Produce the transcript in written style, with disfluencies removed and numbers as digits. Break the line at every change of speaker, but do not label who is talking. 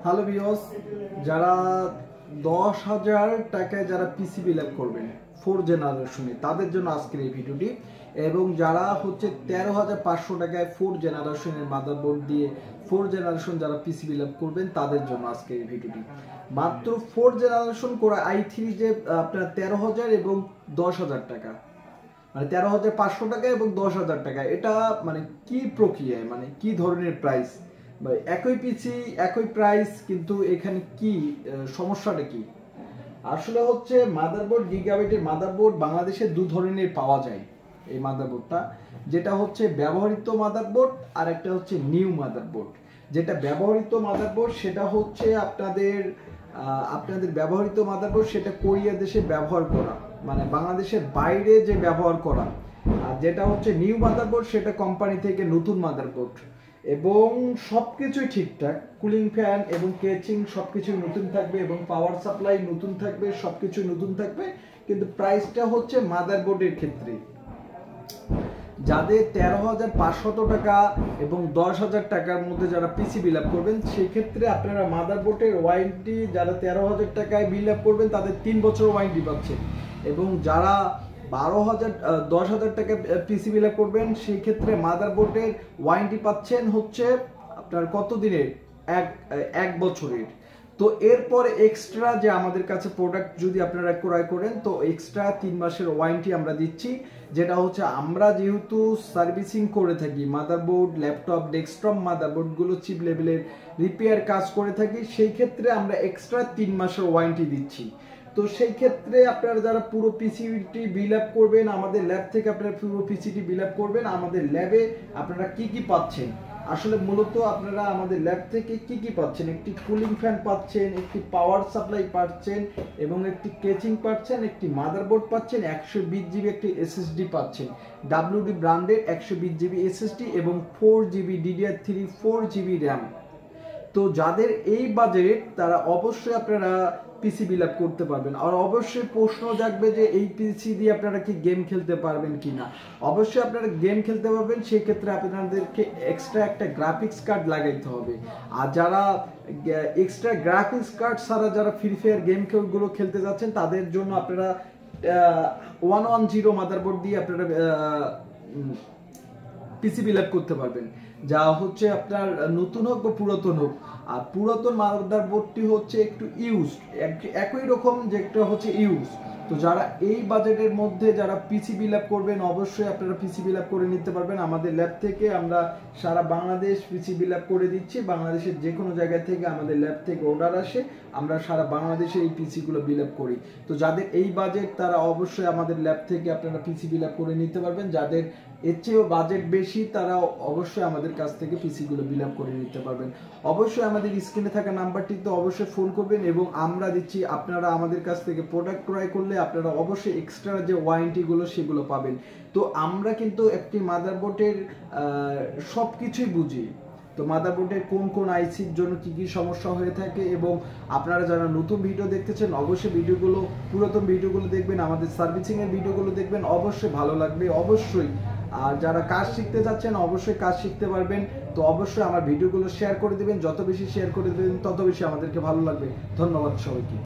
Hello viewers, যারা 10,000 টাকায় যারা পিসি বিল্ড করবেন 4 জেনারেশনে তাদের জন্য আজকের এই ভিডিওটি, এবং যারা হচ্ছে 13,500 টাকায় 4 জেনারেশনের মাদারবোর্ড দিয়ে 4 জেনারেশন যারা পিসি বিল্ড করবেন তাদের জন্য আজকের এই ভিডিওটি। মাত্র 4 জেনারেশন করে i3 যে আপনার 13,000 এবং 10,000 টাকা, মানে 13,500 টাকা এবং 10,000 টাকা, এটা মানে কি প্রক্রিয়ায়, মানে কি ধরনের প্রাইস? একই পিসি একই প্রাইস, কিন্তু এখানে কি সমস্যাটা কি? আসলে হচ্ছে মাদারবোর্ড, গিগাবাইটের মাদারবোর্ড বাংলাদেশে দু ধরনের পাওয়া যায়। এই মাদারবোর্ডটা যেটা হচ্ছে ব্যবহৃত মাদারবোর্ড, আর একটা হচ্ছে নিউ মাদারবোর্ড। যেটা ব্যবহৃত মাদারবোর্ড সেটা হচ্ছে আপনাদের ব্যবহৃত মাদারবোর্ড, সেটা কোরিয়া দেশে ব্যবহার করা, মানে বাংলাদেশের বাইরে যে ব্যবহার করা। আর যেটা হচ্ছে নিউ মাদারবোর্ড সেটা কোম্পানি থেকে নতুন মাদারবোর্ড, এবং সবকিছুই ঠিকঠাক, কুলিং ফ্যান এবং কেচিং সবকিছুই নতুন থাকবে, এবং পাওয়ার সাপ্লাই নতুন থাকবে, সবকিছু নতুন থাকবে। কিন্তু প্রাইসটা হচ্ছে মাদারবোর্ডের ক্ষেত্রে যাদের 13,500 টাকা এবং 10,000 টাকার মধ্যে যারা পিসি বিল আপ করবেন, সেক্ষেত্রে আপনারা মাদারবোর্ডের ওয়ারেন্টি যারা 13,000 টাকায় বিল আপ করবেন তাদের 3 বছর ওয়ারেন্টি পাচ্ছেন, এবং যারা 10,000 টাকা পিসি বিল আপ করবেন সেই ক্ষেত্রে মাদারবোর্ডের ওয়ারেন্টি পাচ্ছেন হচ্ছে আপনার কত দিনের, এক বছরের। তো এরপর এক্সট্রা যে আমাদের কাছে প্রোডাক্ট যদি আপনারা ক্রয় করেন, তো এক্সট্রা 3 মাসের ওয়ারেন্টি আমরা দিচ্ছি। যেটা হচ্ছে আমরা যেহেতু সার্ভিসিং করে থাকি মাদারবোর্ড, ল্যাপটপ, ডেস্কটপ মাদারবোর্ডগুলো চিপ লেভেলের রিপেয়ার কাজ করে থাকি, সেই ক্ষেত্রে আমরা এক্সট্রা 3 মাসের ওয়ারেন্টি দিচ্ছি। তো সেই ক্ষেত্রে আপনারা যারা পুরো পিসিটি বিল আপ করবেন আমাদের ল্যাব থেকে, আপনারা পুরো পিসিটি বিল আপ করবেন আমাদের ল্যাবে, আপনারা কি কি পাচ্ছেন? আসলে মূলত আপনারা আমাদের ল্যাব থেকে কি কি পাচ্ছেন? একটি কুলিং ফ্যান পাচ্ছেন, একটি পাওয়ার সাপ্লাই পাচ্ছেন, এবং একটি কেচিং পাচ্ছেন, একটি মাদারবোর্ড পাচ্ছেন, 120 জিবি একটি এসএসডি পাচ্ছেন, WD ব্র্যান্ডের 120 জিবি এসএসডি, এবং 4 জিবি DDR3 4 জিবি র্যাম। তো যাদের এই বাজেট তারা অবশ্যই আপনারা পিসি বিল আপ করতে পারবেন। আর অবশ্যই প্রশ্ন জাগবে যে এই পিসি দিয়ে আপনারা কি গেম খেলতে পারবেন কিনা? অবশ্যই আপনারা গেম খেলতে পারবেন, সেই ক্ষেত্রে আপনাদেরকে এক্সট্রা একটা গ্রাফিক্স কার্ড লাগাইতে হবে। আর যারা এক্সট্রা গ্রাফিক্স কার্ড ছাড়া যারা ফ্রি ফায়ার গেমগুলো খেলতে যাচ্ছেন তাদের জন্য আপনারা 110 মাদারবোর্ড দিয়ে আপনারা পিসি বিল আপ করতে পারবেন, যা হচ্ছে আপনার নতুন হোক বা পুরাতন হোক। আর পুরাতন মাদারবোর্ডটি হচ্ছে একটু ইউজ, একই রকম যে একটা হচ্ছে ইউজ। তো যারা এই বাজেটের মধ্যে যারা পিসি বিল আপ করবেন অবশ্যই আপনারা পিসি বিল আপ করে নিতে পারবেন আমাদের ল্যাব থেকে। আমরা সারা বাংলাদেশ পিসি বিল আপ করে দিচ্ছি, বাংলাদেশের যে কোনো জায়গা থেকে আমাদের ল্যাব থেকে অর্ডার আসে, আমরা সারা বাংলাদেশে এই পিসিগুলো বিল আপ করি। তো যাদের এই বাজেট তারা অবশ্যই আমাদের ল্যাব থেকে আপনারা পিসি বিল আপ করে নিতে পারবেন। যাদের এর চেয়েও বাজেট বেশি তারা অবশ্যই আমাদের কাছ থেকে পিসিগুলো বিল আপ করে নিতে পারবেন। অবশ্যই আমাদের স্ক্রিনে থাকা নাম্বারটিতে অবশ্যই ফোন করবেন, এবং আমরা দিচ্ছি আপনারা আমাদের কাছ থেকে প্রোডাক্ট ক্রয় করলে আপনারা অবশ্যই এক্সট্রা যে ওয়ারেন্টিগুলো সেগুলো পাবেন। তো আমরা কিন্তু একটি মাদারবোর্ডের সব কিছুই বুঝি। তো মাদারবোর্ডের কোন কোন আইসির জন্য কি কি সমস্যা হয়ে থাকে, এবং আপনারা যারা নতুন ভিডিও দেখতেছেন অবশ্যই ভিডিওগুলো, পুরাতন ভিডিওগুলো দেখবেন, আমাদের সার্ভিসিং এর ভিডিওগুলো দেখবেন, অবশ্যই ভালো লাগবে অবশ্যই। আর যারা কাজ শিখতে যাচ্ছেন অবশ্যই কাজ শিখতে পারবেন। তো অবশ্যই আমার ভিডিওগুলো শেয়ার করে দিবেন, যত বেশি শেয়ার করে দেবেন তত বেশি আমাদেরকে ভালো লাগবে। ধন্যবাদ সবাইকে।